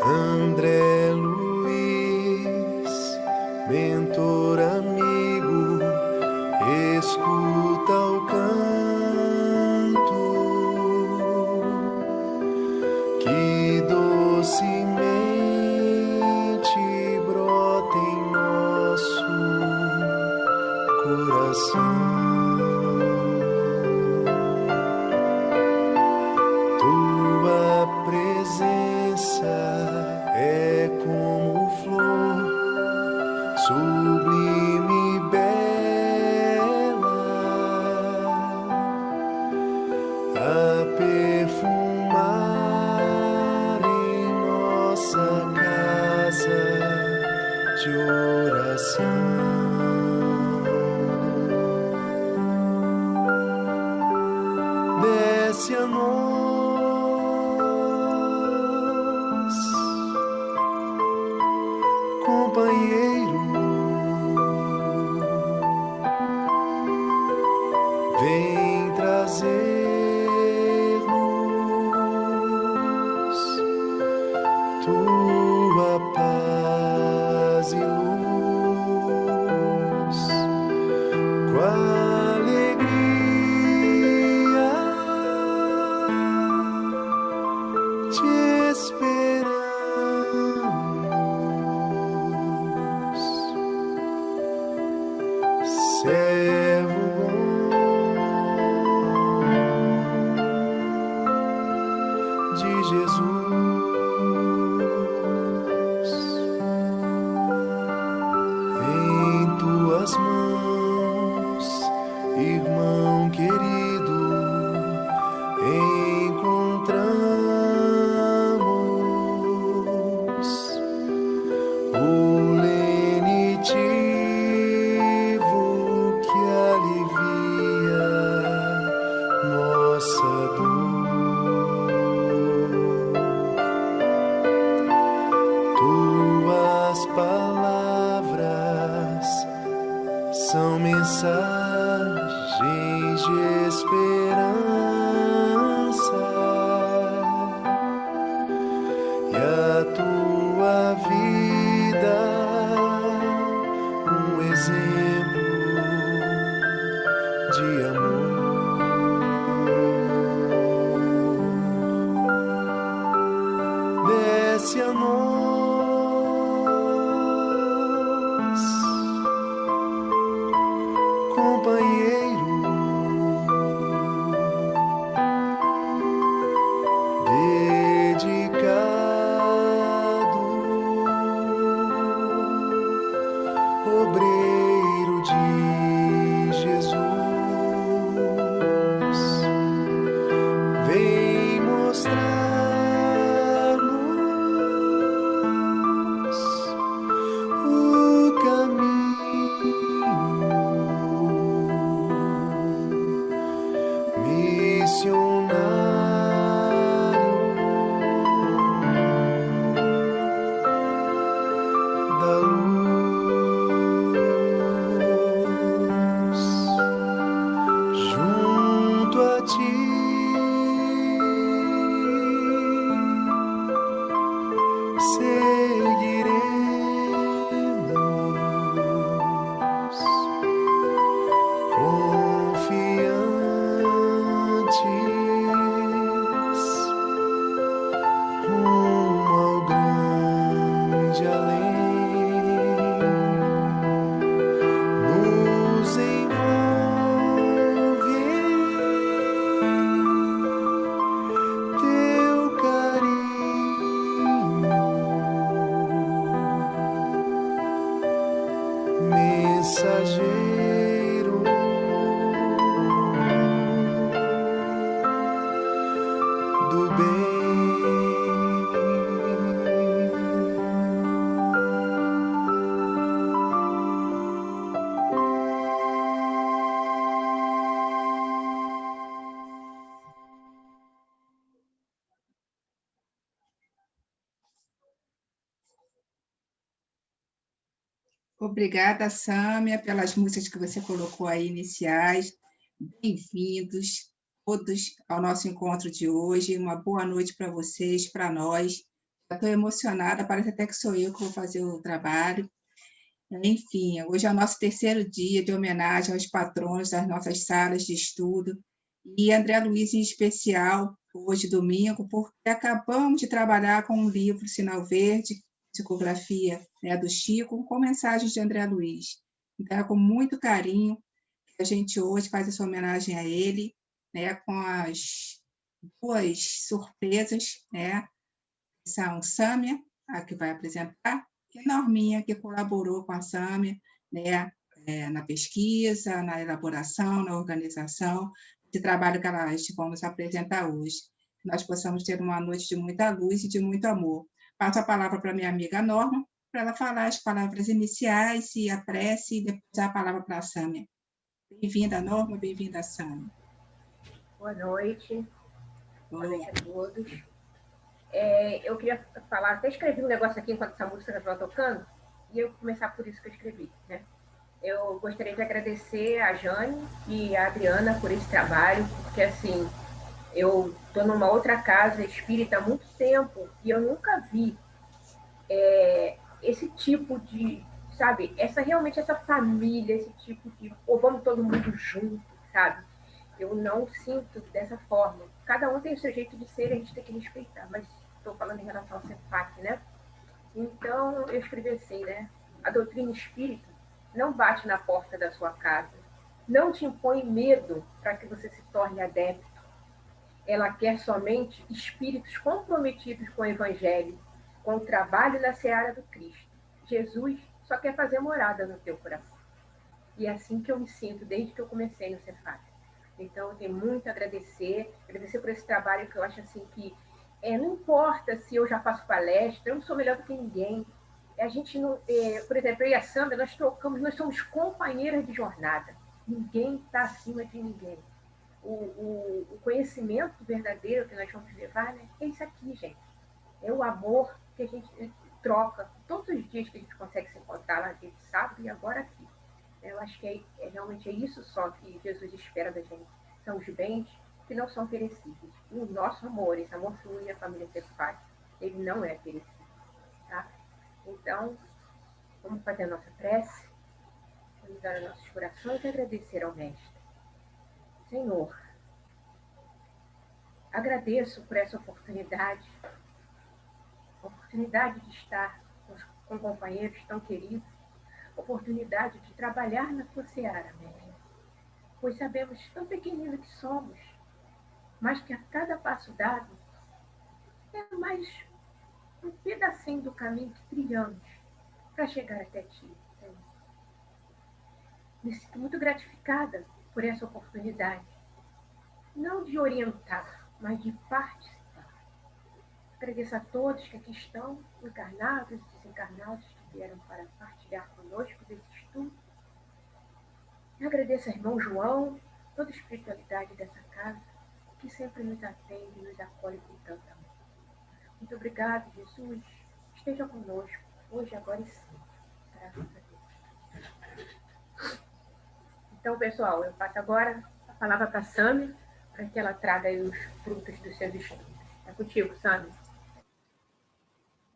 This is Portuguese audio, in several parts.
André Luiz, mentor amigo, escuta o canto que docemente brota em nosso coração. Tua presença é como flor sublime e bela, a perfumar em nossa casa de oração. Desce a nós, companheiro, vem trazer-nos tua paz e luz, com alegria te esperamos, servo bom de Jesus. Em tuas mãos, irmão querido, encontramos o lenitivo que alivia nossa dor. Tuas palavras são mensagens de esperança, e a tua vida um exemplo de amor. desse a nós, companheiro, dedicado, obreiro de Jesus, vem mostrar-nos o caminho missionário da luz. Junto a ti seguiremos, confiantes, rumo ao grande além. Nos envolve em teu carinho, mensageiro do bem. Obrigada, Sâmia, pelas músicas que você colocou aí iniciais. Bem-vindos todos ao nosso encontro de hoje. Uma boa noite para vocês, para nós. Estou emocionada, parece até que sou eu que vou fazer o trabalho. Enfim, hoje é o nosso terceiro dia de homenagem aos patronos das nossas salas de estudo. E André Luiz, em especial, hoje, domingo, porque acabamos de trabalhar com um livro, Sinal Verde, psicografia, né, do Chico, com mensagens de André Luiz. Então, é com muito carinho que a gente hoje faz essa homenagem a ele, né, com as duas surpresas, né, que são Sâmia, a que vai apresentar, e Norminha, que colaborou com a Sâmia, né, na pesquisa, na elaboração, na organização, de trabalho que elas vão nos apresentar hoje. Que nós possamos ter uma noite de muita luz e de muito amor. Passo a palavra para minha amiga Norma, para ela falar as palavras iniciais e a prece, e depois a palavra para a Sâmia. Bem-vinda, Norma, bem-vinda, Sâmia. Boa noite. Boa noite a todos. Eu queria falar, até escrevi um negócio aqui enquanto essa música estava tocando, e eu vou começar por isso que eu escrevi, né? Eu gostaria de agradecer a Jane e a Adriana por esse trabalho, porque, assim, eu estou numa outra casa espírita há muito tempo e eu nunca vi esse tipo de, sabe, realmente essa família, esse tipo de, ou vamos todo mundo junto, sabe? Eu não sinto dessa forma. Cada um tem o seu jeito de ser, a gente tem que respeitar, mas estou falando em relação ao CEPAC, né? Então, eu escrevi assim, né? A doutrina espírita não bate na porta da sua casa, não te impõe medo para que você se torne adepto. Ela quer somente espíritos comprometidos com o Evangelho, com o trabalho na seara do Cristo. Jesus só quer fazer morada no teu coração. E é assim que eu me sinto desde que eu comecei no Cefac. Então, eu tenho muito a agradecer por esse trabalho que eu acho assim que não importa se eu já faço palestra, eu não sou melhor do que ninguém. A gente não, por exemplo, eu e a Sandra, nós somos companheiras de jornada. Ninguém está acima de ninguém. O conhecimento verdadeiro que nós vamos levar, né, é isso aqui, gente. É o amor que a gente troca todos os dias que a gente consegue se encontrar lá, a gente sabe, e agora aqui. Eu acho que realmente é isso só que Jesus espera da gente. São os bens que não são perecíveis. E o nosso amor, esse amor que une a família Cefac, ele não é perecível. Tá? Então, vamos fazer a nossa prece, vamos dar os nossos corações e agradecer ao Mestre. Senhor, agradeço por essa oportunidade oportunidade de estar com companheiros tão queridos, oportunidade de trabalhar na sua seara, Mary, pois sabemos tão pequenino que somos, mas que a cada passo dado é mais um pedacinho do caminho que trilhamos para chegar até ti. Me sinto muito gratificada por essa oportunidade, não de orientar, mas de participar. Agradeço a todos que aqui estão, encarnados e desencarnados, que vieram para partilhar conosco desse estudo. Eu agradeço ao irmão João, toda a espiritualidade dessa casa, que sempre nos atende e nos acolhe com tanto amor. Muito obrigado, Jesus. Esteja conosco, hoje, agora e sempre. Graças a Deus. Então, pessoal, eu passo agora a palavra para a Sami, para que ela traga aí os frutos dos seus estudos. É contigo, Sami.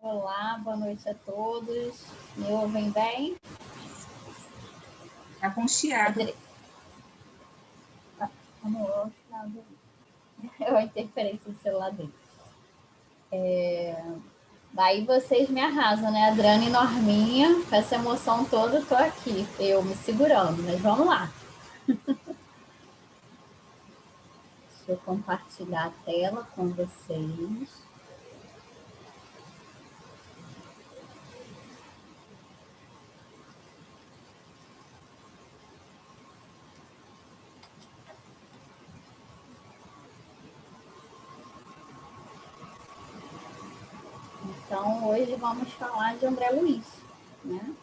Olá, boa noite a todos. Me ouvem bem? Está com chiado. É uma interferência do celular dele. Daí vocês me arrasam, né? Adriana e Norminha, com essa emoção toda, estou aqui, eu me segurando, mas vamos lá. Deixa eu compartilhar a tela com vocês. Então, hoje vamos falar de André Luiz, né?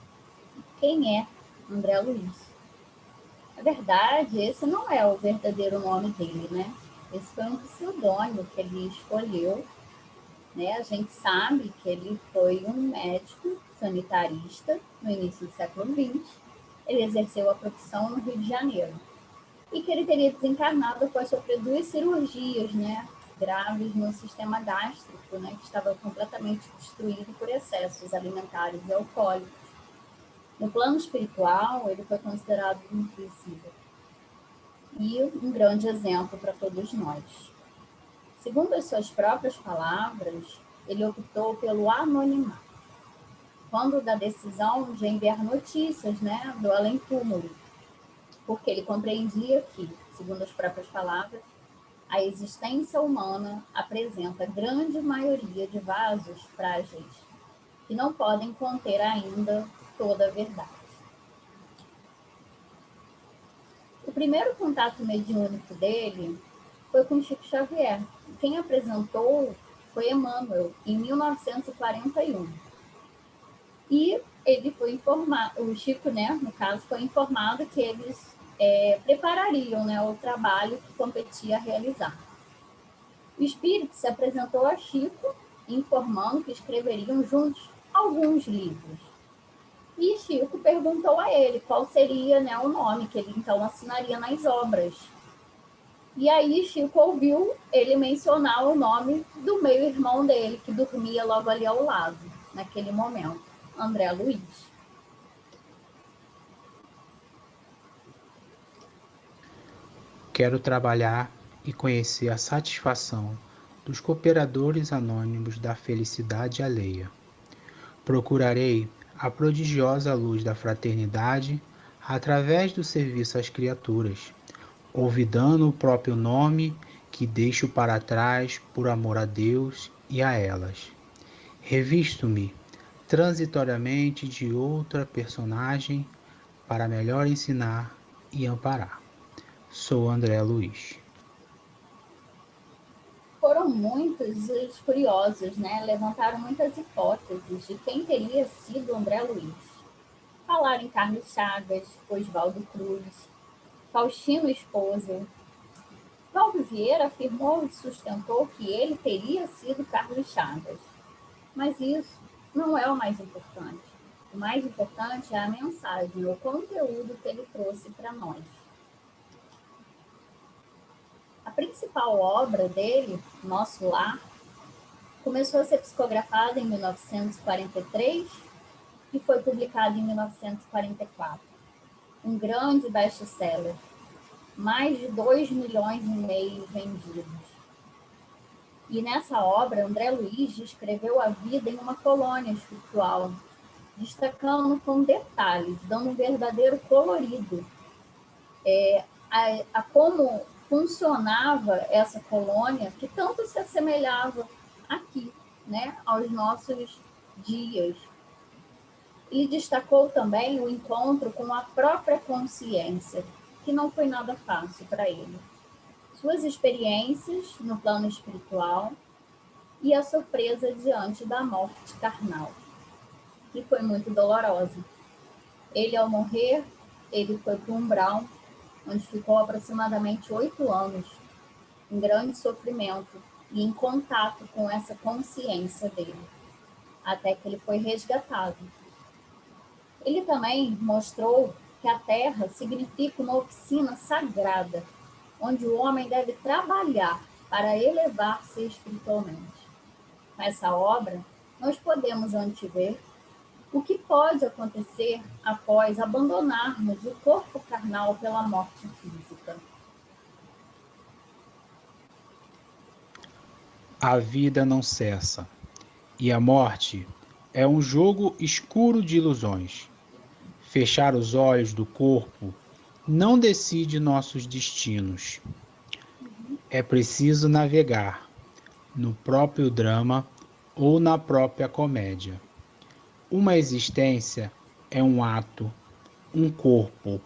Quem é André Luiz? Na verdade, esse não é o verdadeiro nome dele, né? Esse foi um pseudônimo que ele escolheu, né? A gente sabe que ele foi um médico sanitarista no início do século XX. Ele exerceu a profissão no Rio de Janeiro. E que ele teria desencarnado após sofrer 2 cirurgias, né? Graves no sistema gástrico, né? Que estava completamente destruído por excessos alimentares e alcoólicos. No plano espiritual, ele foi considerado um suicida e um grande exemplo para todos nós. Segundo as suas próprias palavras, ele optou pelo anonimato, quando da decisão de enviar notícias, né, do além-túmulo, porque ele compreendia que, segundo as próprias palavras, a existência humana apresenta grande maioria de vasos frágeis que não podem conter ainda toda a verdade. O primeiro contato mediúnico dele foi com Chico Xavier. Quem apresentou foi Emmanuel, em 1941. E ele foi informado, o Chico, né, no caso, foi informado que eles preparariam, né, o trabalho que competia a realizar. O espírito se apresentou a Chico, informando que escreveriam juntos alguns livros. E Chico perguntou a ele qual seria, né, o nome que ele então assinaria nas obras. E aí Chico ouviu ele mencionar o nome do meio-irmão dele, que dormia logo ali ao lado, naquele momento, André Luiz. Quero trabalhar e conhecer a satisfação dos cooperadores anônimos da felicidade alheia. Procurarei a prodigiosa luz da fraternidade através do serviço às criaturas, olvidando o próprio nome que deixo para trás por amor a Deus e a elas. Revisto-me transitoriamente de outra personagem para melhor ensinar e amparar. Sou André Luiz. Foram muitos os curiosos, né? Levantaram muitas hipóteses de quem teria sido André Luiz. Falaram em Carlos Chagas, Oswaldo Cruz, Faustino Esposa. Valdo Vieira afirmou e sustentou que ele teria sido Carlos Chagas. Mas isso não é o mais importante. O mais importante é a mensagem, o conteúdo que ele trouxe para nós. A principal obra dele, Nosso Lar, começou a ser psicografada em 1943 e foi publicada em 1944. Um grande best-seller, mais de 2,5 milhões vendidos. E nessa obra, André Luiz descreveu a vida em uma colônia espiritual, destacando com detalhes, dando um verdadeiro colorido a como funcionava essa colônia, que tanto se assemelhava aqui, né, aos nossos dias. Ele destacou também o encontro com a própria consciência, que não foi nada fácil para ele. Suas experiências no plano espiritual e a surpresa diante da morte carnal, que foi muito dolorosa. Ele, ao morrer, ele foi para o umbral, onde ficou aproximadamente 8 anos, em grande sofrimento e em contato com essa consciência dele, até que ele foi resgatado. Ele também mostrou que a Terra significa uma oficina sagrada, onde o homem deve trabalhar para elevar-se espiritualmente. Nessa obra, nós podemos antever o que pode acontecer após abandonarmos o corpo carnal pela morte física. A vida não cessa, e a morte é um jogo escuro de ilusões. Fechar os olhos do corpo não decide nossos destinos. É preciso navegar no próprio drama ou na própria comédia. Uma existência é um ato, um corpo,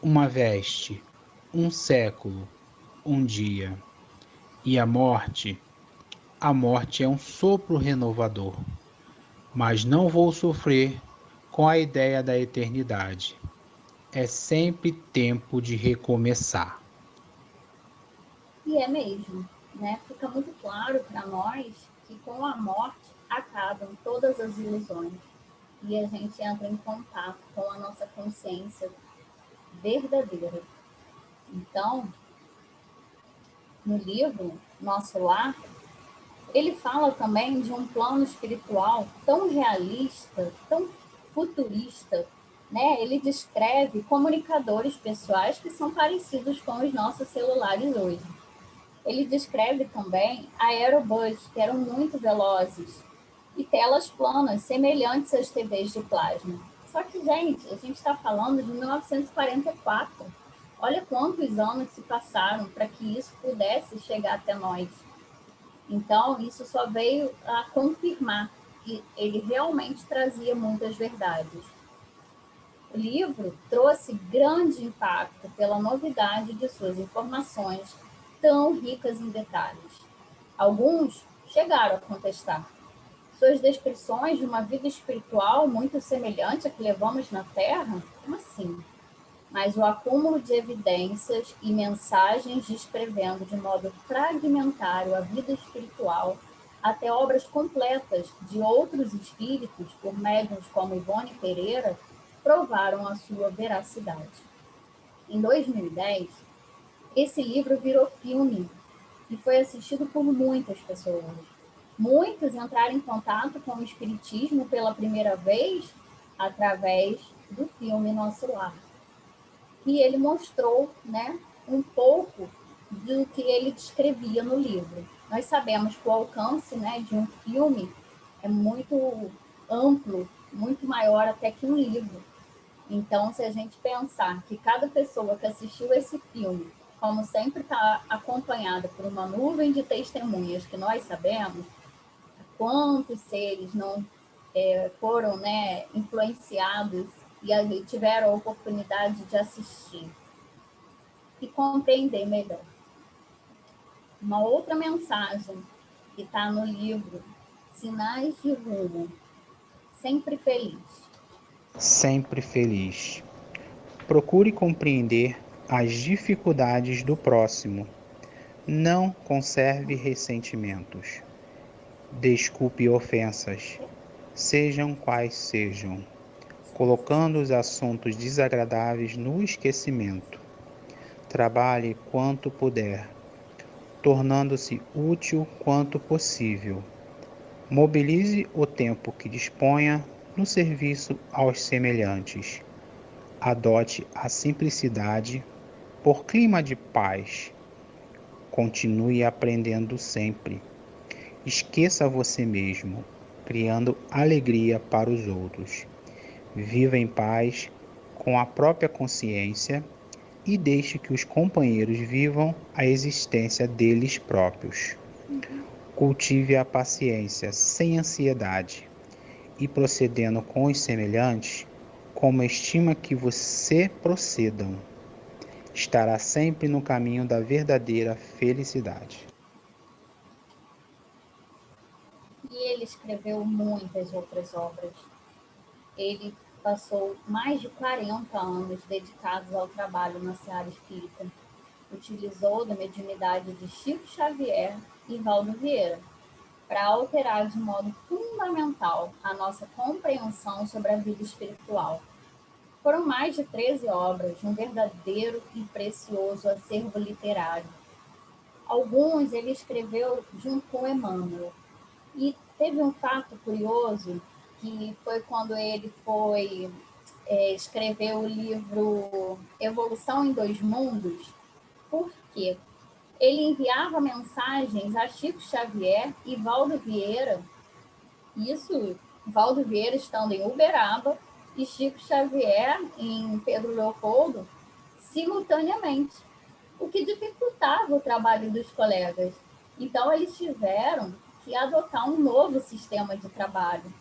uma veste, um século, um dia. E a morte é um sopro renovador. Mas não vou sofrer com a ideia da eternidade. É sempre tempo de recomeçar. E é mesmo, né? Fica muito claro para nós que com a morte acabam todas as ilusões e a gente entra em contato com a nossa consciência verdadeira. Então, no livro Nosso Lar, ele fala também de um plano espiritual tão realista, tão futurista, né? Ele descreve comunicadores pessoais que são parecidos com os nossos celulares hoje. Ele descreve também aerobus, que eram muito velozes, e telas planas, semelhantes às TVs de plasma. Só que, gente, a gente está falando de 1944. Olha quantos anos se passaram para que isso pudesse chegar até nós. Então, isso só veio a confirmar que ele realmente trazia muitas verdades. O livro trouxe grande impacto pela novidade de suas informações, tão ricas em detalhes. Alguns chegaram a contestar. Suas descrições de uma vida espiritual muito semelhante à que levamos na Terra? Como assim? Mas o acúmulo de evidências e mensagens descrevendo de modo fragmentário a vida espiritual, até obras completas de outros espíritos, por médiuns como Ivone Pereira, provaram a sua veracidade. Em 2010, esse livro virou filme e foi assistido por muitas pessoas. Muitos entraram em contato com o espiritismo pela primeira vez através do filme Nosso Lar. E ele mostrou, né, um pouco do que ele descrevia no livro. Nós sabemos que o alcance, né, de um filme é muito amplo, muito maior até que um livro. Então, se a gente pensar que cada pessoa que assistiu esse filme, como sempre está acompanhada por uma nuvem de testemunhas que nós sabemos, quantos seres não foram, né, influenciados e tiveram a oportunidade de assistir e compreender melhor. Uma outra mensagem que está no livro, Sinais de Rumo, sempre feliz. Sempre feliz. Procure compreender as dificuldades do próximo. Não conserve ressentimentos. Desculpe ofensas, sejam quais sejam, colocando os assuntos desagradáveis no esquecimento. Trabalhe quanto puder, tornando-se útil quanto possível. Mobilize o tempo que disponha no serviço aos semelhantes. Adote a simplicidade por clima de paz. Continue aprendendo sempre. Esqueça você mesmo, criando alegria para os outros. Viva em paz com a própria consciência e deixe que os companheiros vivam a existência deles próprios. Cultive a paciência sem ansiedade e procedendo com os semelhantes, como estima que você procedam, estará sempre no caminho da verdadeira felicidade. E ele escreveu muitas outras obras. Ele passou mais de 40 anos dedicados ao trabalho na seara espírita. Utilizou da mediunidade de Chico Xavier e Valdo Vieira para alterar de modo fundamental a nossa compreensão sobre a vida espiritual. Foram mais de 13 obras, um verdadeiro e precioso acervo literário. Alguns ele escreveu junto com Emmanuel. E teve um fato curioso, que foi quando ele foi escrever o livro Evolução em Dois Mundos. Por quê? Ele enviava mensagens a Chico Xavier e Valdo Vieira, isso, Valdo Vieira estando em Uberaba e Chico Xavier em Pedro Leopoldo, simultaneamente, o que dificultava o trabalho dos colegas. Então, eles tiveram que adotar um novo sistema de trabalho.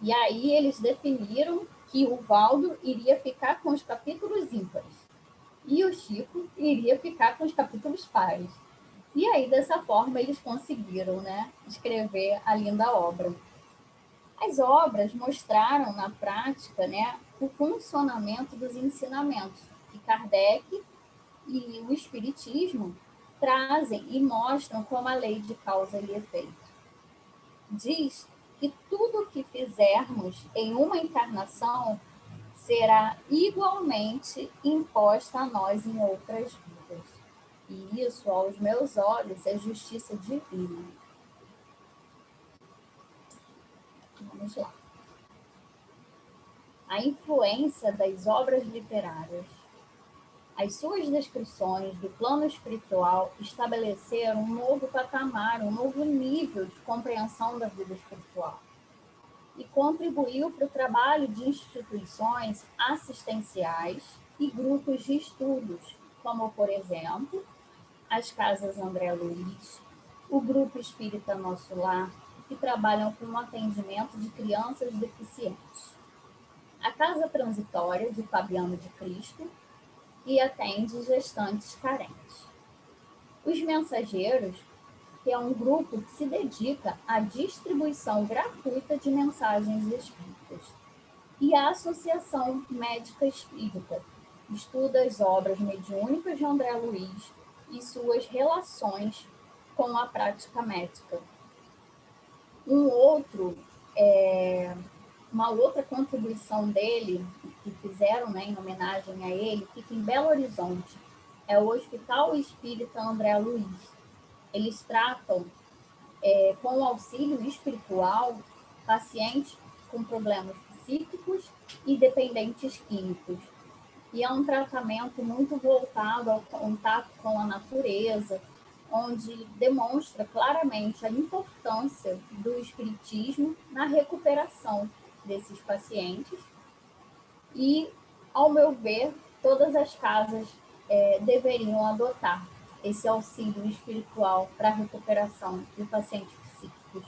E aí eles definiram que o Valdo iria ficar com os capítulos ímpares e o Chico iria ficar com os capítulos pares. E aí, dessa forma, eles conseguiram, escrever a linda obra. As obras mostraram na prática, o funcionamento dos ensinamentos que Kardec e o Espiritismo trazem e mostram como a lei de causa e efeito. Diz que tudo o que fizermos em uma encarnação será igualmente imposta a nós em outras vidas. E isso, aos meus olhos, é justiça divina. Vamos lá. A influência das obras literárias. As suas descrições do plano espiritual estabeleceram um novo patamar, um novo nível de compreensão da vida espiritual e contribuiu para o trabalho de instituições assistenciais e grupos de estudos, como, por exemplo, as Casas André Luiz, o Grupo Espírita Nosso Lar, que trabalham com o atendimento de crianças deficientes, a Casa Transitória de Fabiano de Cristo, que atende gestantes carentes. Os Mensageiros, que é um grupo que se dedica à distribuição gratuita de mensagens espíritas. E a Associação Médica Espírita, estuda as obras mediúnicas de André Luiz e suas relações com a prática médica. Uma outra contribuição dele, que fizeram em homenagem a ele, fica em Belo Horizonte, é o Hospital Espírita André Luiz. Eles tratam, com auxílio espiritual, pacientes com problemas psíquicos e dependentes químicos. E é um tratamento muito voltado ao contato com a natureza, onde demonstra claramente a importância do espiritismo na recuperação desses pacientes. E, ao meu ver, todas as casas deveriam adotar esse auxílio espiritual para a recuperação de pacientes psíquicos,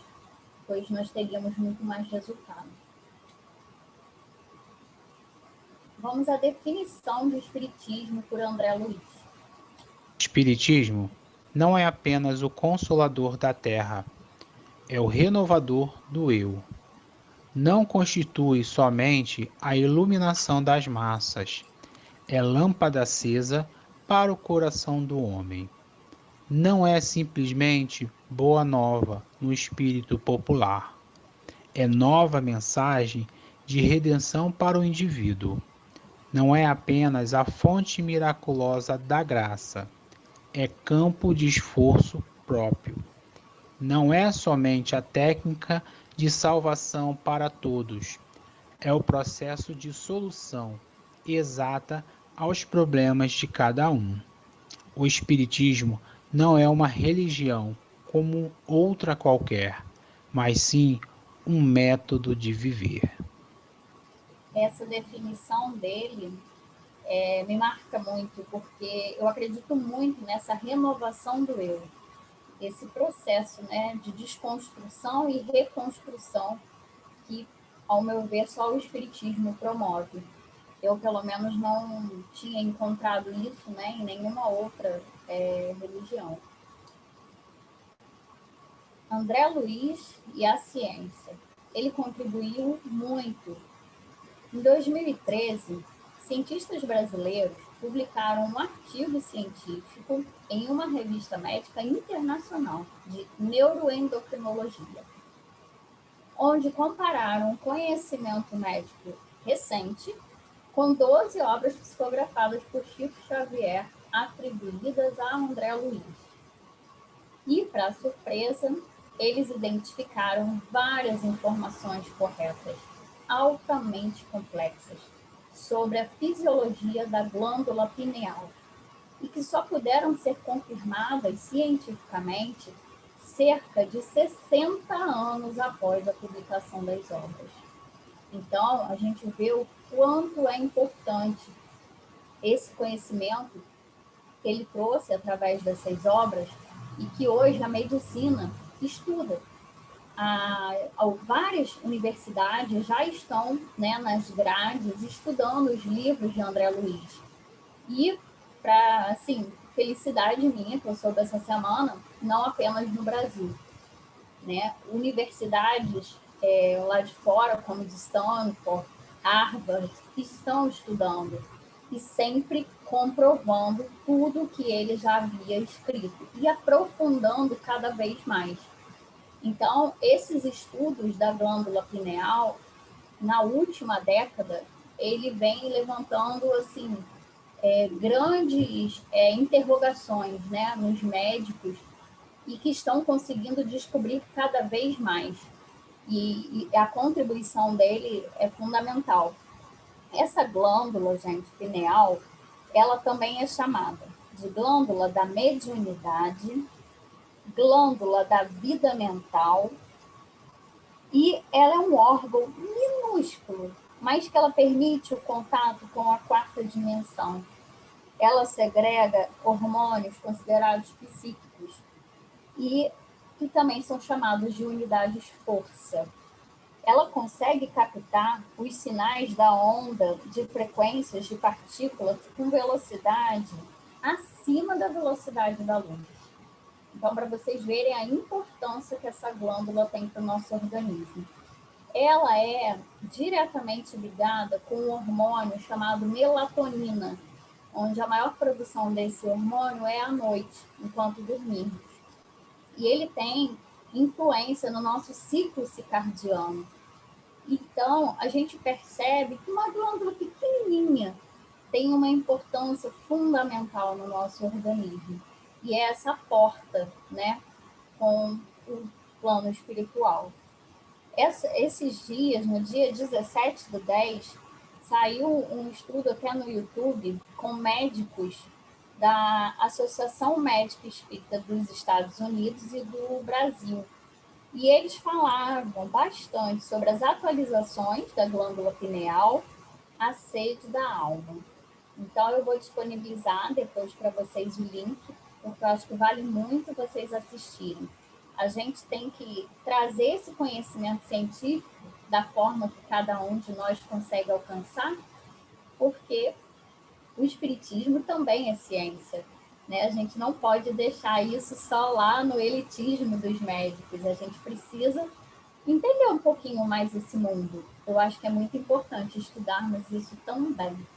pois nós teríamos muito mais resultado. Vamos à definição do Espiritismo por André Luiz. Espiritismo não é apenas o consolador da terra, é o renovador do eu. Não constitui somente a iluminação das massas, é lâmpada acesa para o coração do homem. Não é simplesmente boa nova no espírito popular, é nova mensagem de redenção para o indivíduo. Não é apenas a fonte miraculosa da graça, é campo de esforço próprio. Não é somente a técnica de salvação para todos, é o processo de solução exata aos problemas de cada um. O Espiritismo não é uma religião como outra qualquer, mas sim um método de viver. Essa definição dele me marca muito, porque eu acredito muito nessa renovação do eu, esse processo, né, de desconstrução e reconstrução que, ao meu ver, só o Espiritismo promove. Eu, pelo menos, não tinha encontrado isso, né, em nenhuma outra religião. André Luiz e a ciência. Ele contribuiu muito. Em 2013, cientistas brasileiros publicaram um artigo científico em uma revista médica internacional de neuroendocrinologia, onde compararam o conhecimento médico recente com 12 obras psicografadas por Chico Xavier atribuídas a André Luiz. E, para surpresa, eles identificaram várias informações corretas, altamente complexas, sobre a fisiologia da glândula pineal, e que só puderam ser confirmadas cientificamente cerca de 60 anos após a publicação das obras. Então, a gente vê o quanto é importante esse conhecimento que ele trouxe através dessas obras e que hoje a medicina estuda. Várias universidades já estão, né, nas grades estudando os livros de André Luiz. E, para, assim, felicidade minha, que eu soube essa semana, não apenas no Brasil, né? Universidades lá de fora, como de Stanford, Harvard, estão estudando e sempre comprovando tudo que ele já havia escrito e aprofundando cada vez mais. Então, esses estudos da glândula pineal, na última década, ele vem levantando assim grandes interrogações, né, nos médicos, e que estão conseguindo descobrir cada vez mais. E a contribuição dele é fundamental. Essa glândula, gente, pineal, ela também é chamada de glândula da mediunidade, glândula da vida mental, e ela é um órgão minúsculo, mas que ela permite o contato com a quarta dimensão. Ela segrega hormônios considerados psíquicos e que também são chamados de unidades força. Ela consegue captar os sinais da onda de frequências de partículas com velocidade acima da velocidade da luz. Então, para vocês verem a importância que essa glândula tem para o nosso organismo. Ela é diretamente ligada com um hormônio chamado melatonina, onde a maior produção desse hormônio é à noite, enquanto dormimos. E ele tem influência no nosso ciclo circadiano. Então, a gente percebe que uma glândula pequenininha tem uma importância fundamental no nosso organismo. E é essa porta, né, com o plano espiritual. Esses dias, no dia 17/10, saiu um estudo até no YouTube com médicos da Associação Médica Espírita dos Estados Unidos e do Brasil. E eles falavam bastante sobre as atualizações da glândula pineal a sede da alma. Então, eu vou disponibilizar depois para vocês o link, porque eu acho que vale muito vocês assistirem. A gente tem que trazer esse conhecimento científico da forma que cada um de nós consegue alcançar, porque o espiritismo também é ciência, né? A gente não pode deixar isso só lá no elitismo dos médicos. A gente precisa entender um pouquinho mais esse mundo. Eu acho que é muito importante estudarmos isso também.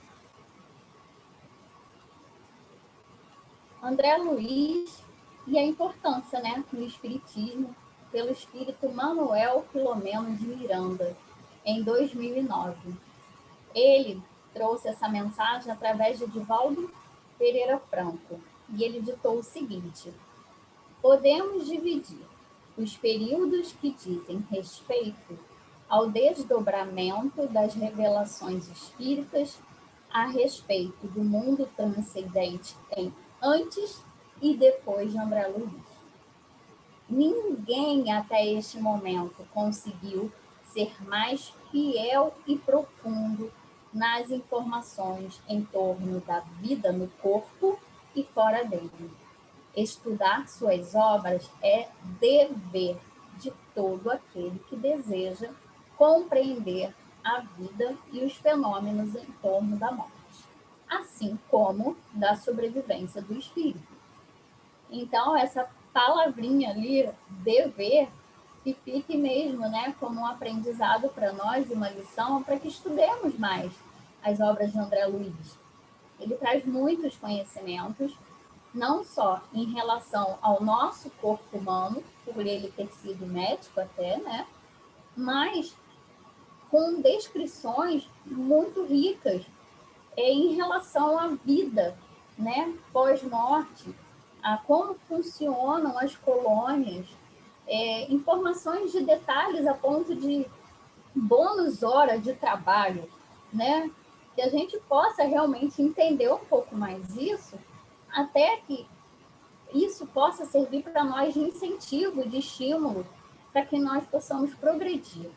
André Luiz e a importância, né, no espiritismo, pelo espírito Manuel Filomeno de Miranda, em 2009. Ele trouxe essa mensagem através de Divaldo Pereira Franco, e ele ditou o seguinte: podemos dividir os períodos que dizem respeito ao desdobramento das revelações espíritas a respeito do mundo transcendente em antes e depois de André Luiz. Ninguém até este momento conseguiu ser mais fiel e profundo nas informações em torno da vida no corpo e fora dele. Estudar suas obras é dever de todo aquele que deseja compreender a vida e os fenômenos em torno da morte, assim como da sobrevivência do espírito. Então, essa palavrinha ali, dever, que fique mesmo, né, como um aprendizado para nós, uma lição, para que estudemos mais as obras de André Luiz. Ele traz muitos conhecimentos, não só em relação ao nosso corpo humano, por ele ter sido médico até, né, mas com descrições muito ricas em relação à vida, né, pós-morte, a como funcionam as colônias, informações de detalhes a ponto de bônus hora de trabalho, né, que a gente possa realmente entender um pouco mais isso, até que isso possa servir para nós de incentivo, de estímulo, para que nós possamos progredir,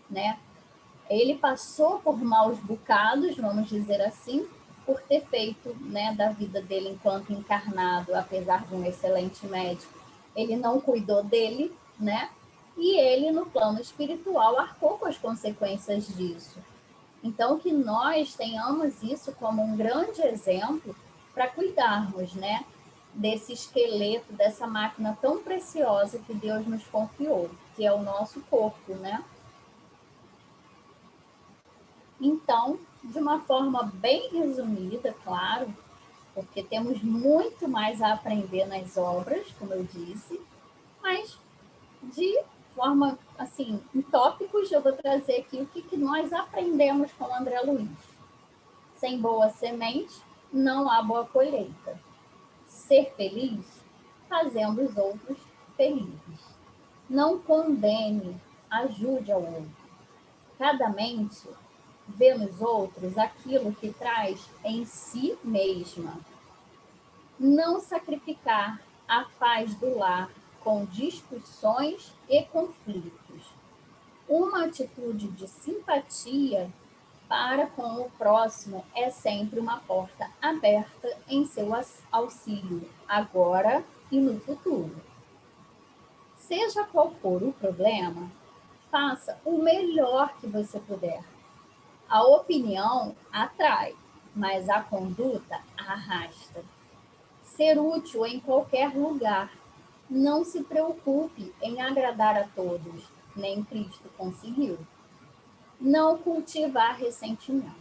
né? Ele passou por maus bocados, vamos dizer assim, por ter feito, né, da vida dele enquanto encarnado, apesar de um excelente médico, ele não cuidou dele, né? E ele, no plano espiritual, arcou com as consequências disso. Então, que nós tenhamos isso como um grande exemplo para cuidarmos, né, desse esqueleto, dessa máquina tão preciosa que Deus nos confiou, que é o nosso corpo, né? Então, de uma forma bem resumida, claro, porque temos muito mais a aprender nas obras, como eu disse, mas de forma, assim, em tópicos, eu vou trazer aqui o que nós aprendemos com André Luiz. Sem boa semente, não há boa colheita. Ser feliz, fazendo os outros felizes. Não condene, ajude ao outro. Cada mente vê nos outros aquilo que traz em si mesma. Não sacrificar a paz do lar com discussões e conflitos. Uma atitude de simpatia para com o próximo é sempre uma porta aberta em seu auxílio, agora e no futuro. Seja qual for o problema, faça o melhor que você puder. A opinião atrai, mas a conduta arrasta. Ser útil em qualquer lugar. Não se preocupe em agradar a todos, nem Cristo conseguiu. Não cultivar ressentimentos.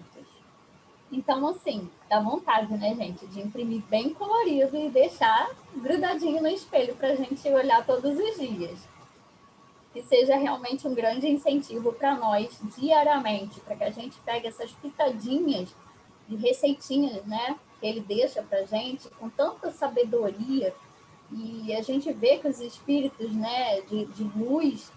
Então, assim, dá vontade, né, gente, de imprimir bem colorido e deixar grudadinho no espelho para a gente olhar todos os dias. Que seja realmente um grande incentivo para nós diariamente, para que a gente pegue essas pitadinhas de receitinhas, né, que ele deixa para a gente com tanta sabedoria, e a gente vê que os espíritos, né, de luz,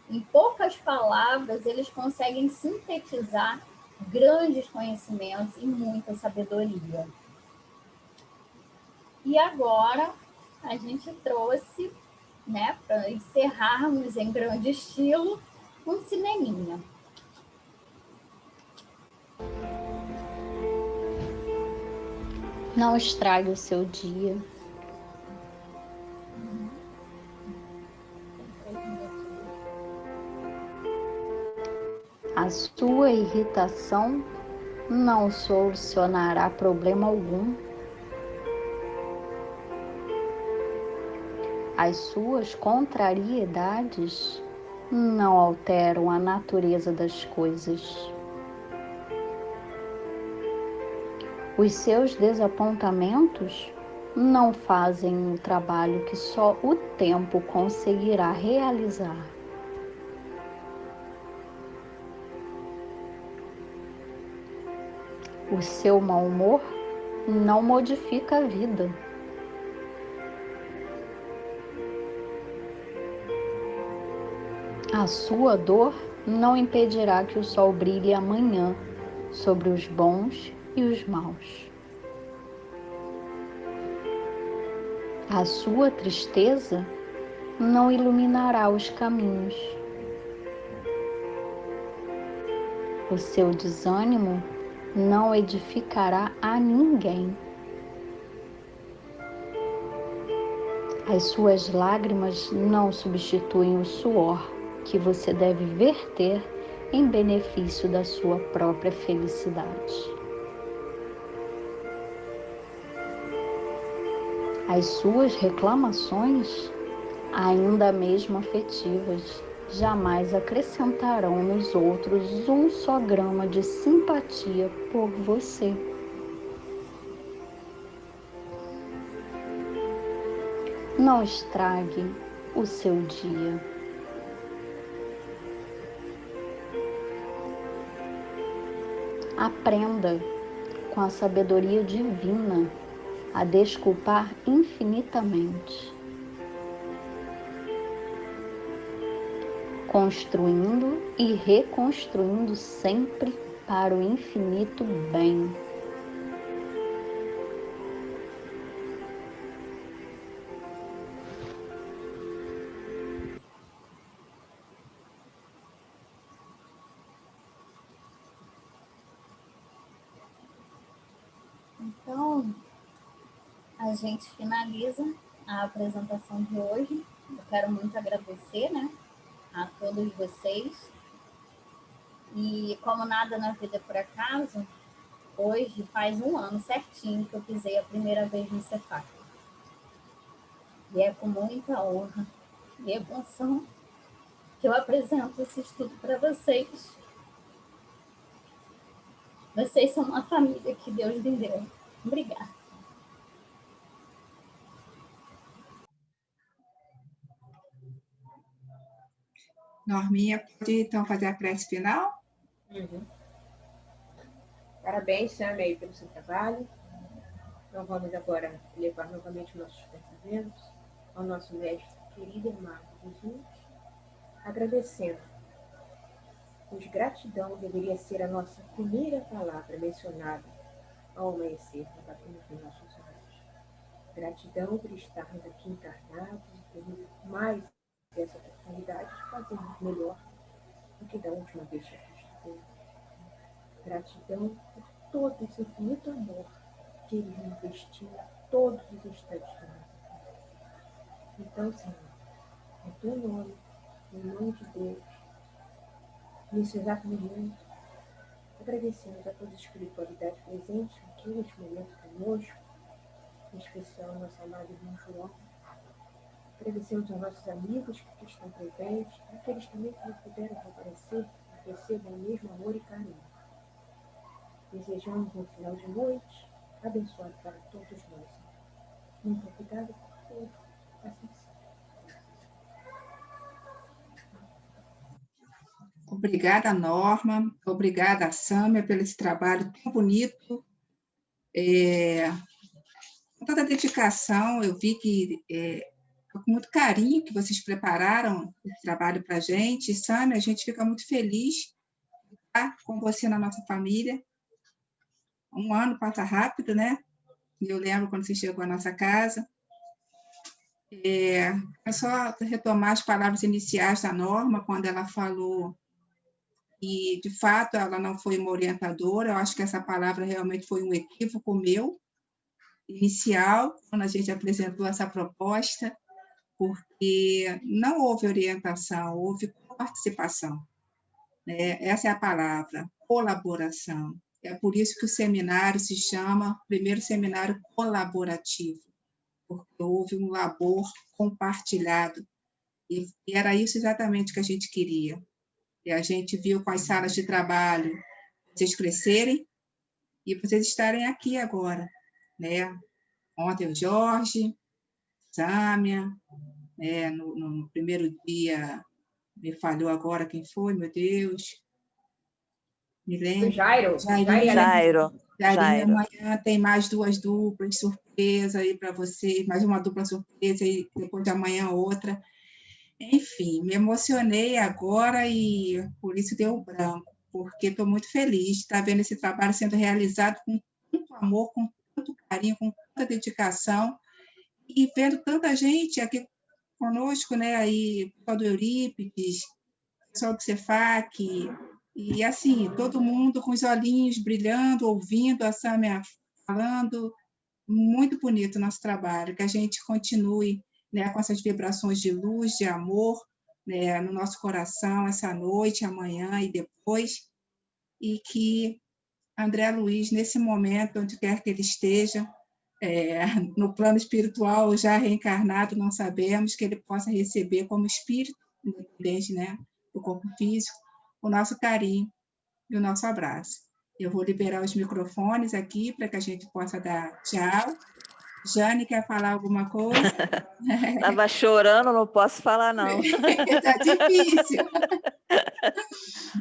em poucas palavras, eles conseguem sintetizar grandes conhecimentos e muita sabedoria. E agora a gente trouxe, né, para encerrarmos em grande estilo, um cineminha. Não estrague o seu dia. A sua irritação não solucionará problema algum. As suas contrariedades não alteram a natureza das coisas. Os seus desapontamentos não fazem o trabalho que só o tempo conseguirá realizar. O seu mau humor não modifica a vida. A sua dor não impedirá que o sol brilhe amanhã sobre os bons e os maus. A sua tristeza não iluminará os caminhos. O seu desânimo não edificará a ninguém. As suas lágrimas não substituem o suor que você deve verter em benefício da sua própria felicidade. As suas reclamações, ainda mesmo afetivas, jamais acrescentarão nos outros um só grama de simpatia por você. Não estrague o seu dia. Aprenda com a sabedoria divina a desculpar infinitamente, construindo e reconstruindo sempre para o infinito bem. Então, a gente finaliza a apresentação de hoje. Eu quero muito agradecer, né, a todos vocês. E como nada na vida é por acaso, hoje faz 1 ano certinho que eu pisei a primeira vez no Cefac. E é com muita honra e emoção que eu apresento esse estudo para vocês. Vocês são uma família que Deus me deu. Obrigada. Norminha, pode então fazer a prece final? Parabéns, Sâmia, aí pelo seu trabalho. Então vamos agora levar novamente nossos pensamentos ao nosso mestre querido e amado Jesus, agradecendo, pois gratidão deveria ser a nossa primeira palavra mencionada ao amanhecer no batimento dos nossos olhos. Gratidão por estarmos aqui encarnados e termos mais essa oportunidade de fazermos melhor do que da última vez que aqui estivemos. Gratidão por todo esse infinito amor que Ele investiu em todos os instantes da nossa vida. Então, Senhor, em Teu nome, em nome de Deus, nesse exato momento, agradecemos a toda a espiritualidade presente aqui neste momento conosco, em especial ao nosso amado irmão João. Agradecemos aos nossos amigos que aqui estão presentes, e aqueles também que não puderam comparecer, que recebam o mesmo amor e carinho. Desejamos um final de noite abençoado para todos nós. Muito obrigada por tudo. Assim seja. Obrigada, Norma. Obrigada, Sâmia, pelo esse trabalho tão bonito. Com toda a dedicação, eu vi que com muito carinho que vocês prepararam esse trabalho para a gente. Sâmia, a gente fica muito feliz de estar com você na nossa família. 1 ano passa rápido, né? Eu lembro quando você chegou à nossa casa. É só retomar as palavras iniciais da Norma, quando ela falou que, de fato, ela não foi uma orientadora. Eu acho que essa palavra realmente foi um equívoco meu, inicial, quando a gente apresentou essa proposta, porque não houve orientação, houve participação. Essa é a palavra, colaboração. É por isso que o seminário se chama Primeiro Seminário Colaborativo, porque houve um labor compartilhado, e era isso exatamente que a gente queria. E a gente viu com as salas de trabalho vocês crescerem e vocês estarem aqui agora, né? Ontem o Jorge, Sâmia, no primeiro dia, me falhou agora quem foi, meu Deus, me lembro. O Jairo. Jairo. Amanhã tem mais 2 duplas surpresa aí para vocês, mais uma dupla surpresa e depois de amanhã outra. Enfim, me emocionei agora e por isso deu branco, porque estou muito feliz de estar vendo esse trabalho sendo realizado com tanto amor, com tanto carinho, com tanta dedicação, e vendo tanta gente aqui conosco, né? Aí, o pessoal do Eurípides, o pessoal do Cefac, e assim, todo mundo com os olhinhos brilhando, ouvindo a Sâmia falando. Muito bonito o nosso trabalho, que a gente continue, né, com essas vibrações de luz, de amor, né, no nosso coração, essa noite, amanhã e depois, e que André Luiz, nesse momento, onde quer que ele esteja, no plano espiritual, já reencarnado, não sabemos, que ele possa receber como espírito, independente, né, do corpo físico, o nosso carinho e o nosso abraço. Eu vou liberar os microfones aqui para que a gente possa dar tchau. Jane, quer falar alguma coisa? Estava chorando, não posso falar, não. Está difícil.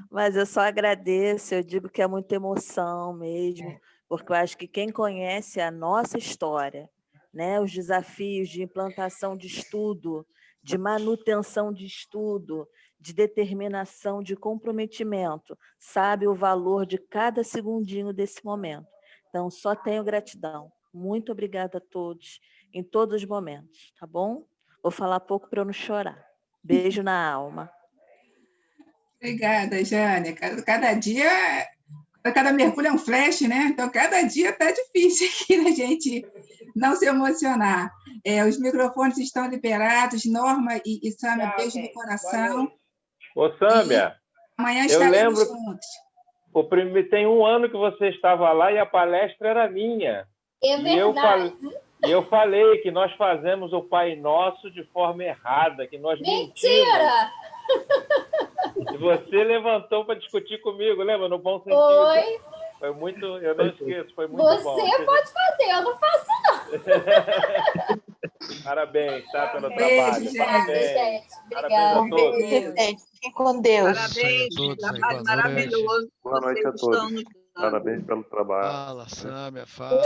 Mas eu só agradeço, eu digo que é muita emoção mesmo, porque eu acho que quem conhece a nossa história, né, os desafios de implantação de estudo, de manutenção de estudo, de determinação, de comprometimento, sabe o valor de cada segundinho desse momento. Então, só tenho gratidão. Muito obrigada a todos, em todos os momentos, tá bom? Vou falar pouco para eu não chorar. Beijo na alma. Obrigada, Jane. Cada dia, cada mergulho é um flash, né? Então, cada dia está difícil aqui da gente não se emocionar. Os microfones estão liberados. Norma e Sâmia, beijo no coração. Ô, Sâmia, Amanhã estaremos juntos. tem um ano que você estava lá e a palestra era minha. É verdade. E eu falei que nós fazemos o Pai Nosso de forma errada, que nós mentimos. Mentira! E você levantou para discutir comigo, lembra? No bom sentido. Oi. Foi muito, eu não esqueço, foi muito bom. Você pode fazer, eu não faço, não. Parabéns, tá? Pelo Beijo, trabalho. gente. Parabéns. Gente, Parabéns a obrigada. todos. Fiquem com Deus. Parabéns, trabalho maravilhoso. Boa noite a Vocês todos. estão nos dando. Parabéns pelo trabalho. Fala, Sâmia, fala.